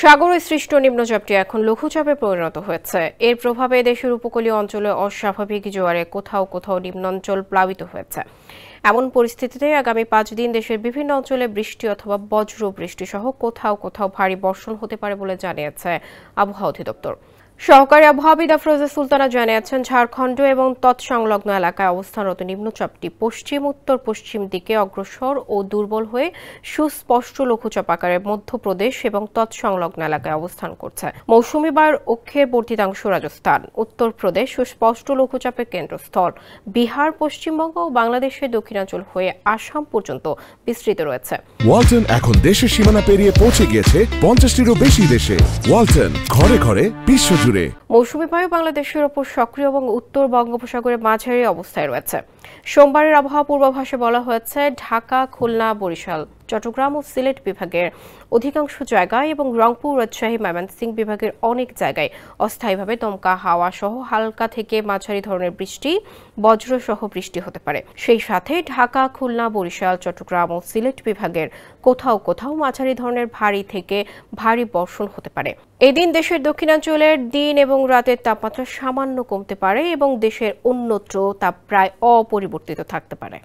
সাগরে সৃষ্ট নিম্নচাপটি এখন লঘুচাপে পরিণত হয়েছে। এর প্রভাবে দেশের উপকূলীয় অঞ্চলে অস্বাভাবিক জোয়ারে কোথাও কোথাও নিম্নাঞ্চল প্লাবিত হয়েছে। এমন পরিস্থিতিতে আগামী 5 দিন দেশের বিভিন্ন অঞ্চলে বৃষ্টি অথবা বজ্র বৃষ্টি সহ কোথাও কোথাও ভারী বর্ষণ হতে পারে বলে জানিয়েছে আবহাওয়া অধিদপ্তর। সহকারী আবহাওয়াবিদ আফরোজা সুলতানা জানিয়েছেন, ঝাড়খণ্ড এবং তৎসংলগ্ন এলাকায় অবস্থানরত নিম্নচাপটি পশ্চিম উত্তর পশ্চিম দিকে অগ্রসর ও দুর্বল হয়ে সুস্পষ্ট লঘুচাপ আকারে মধ্যপ্রদেশ এবং তৎসংলগ্ন এলাকায় অবস্থান করছে। মৌসুমী বায়ুর অক্ষের বর্ধিতাংশ রাজস্থান, উত্তরপ্রদেশ সুস্পষ্ট লঘুচাপের কেন্দ্রস্থল, বিহার, পশ্চিমবঙ্গ ও বাংলাদেশের দক্ষিণাঞ্চল হয়ে আসাম পর্যন্ত বিস্তৃত রয়েছে। ওয়ালটন এখন দেশের সীমানা পেরিয়ে পৌঁছে গিয়েছে 50টিরও বেশি দেশে। ওয়ালটন, ঘরে ঘরে বিশ্বজুড়ে। মৌসুমী বায়ু বাংলাদেশের ওপর সক্রিয় এবং উত্তর বঙ্গোপসাগরের মাঝারি অবস্থায় রয়েছে। সোমবারের আবহাওয়া পূর্বাভাসে বলা হয়েছে, ঢাকা, খুলনা, বরিশাল, চট্টগ্রাম ও সিলেট বিভাগের অধিকাংশ জায়গায় এবং রংপুর, রাজশাহী, ময়মনসিংহ বিভাগের অনেক জায়গায় অস্থায়ীভাবে দমকা হাওয়া সহ হালকা থেকে মাঝারি ধরনের বৃষ্টি, বজ্র সহ বৃষ্টি হতে পারে। সেই সাথে ঢাকা, খুলনা, বরিশাল, চট্টগ্রাম ও সিলেট বিভাগের কোথাও কোথাও মাঝারি ধরনের ভারী থেকে ভারী বর্ষণ হতে পারে। এদিন দেশের দক্ষিণাঞ্চলের দিন এবং রাতের তাপমাত্রা সামান্য কমতে পারে এবং দেশের অন্যত্র তা প্রায় অপরিবর্তিত থাকতে পারে।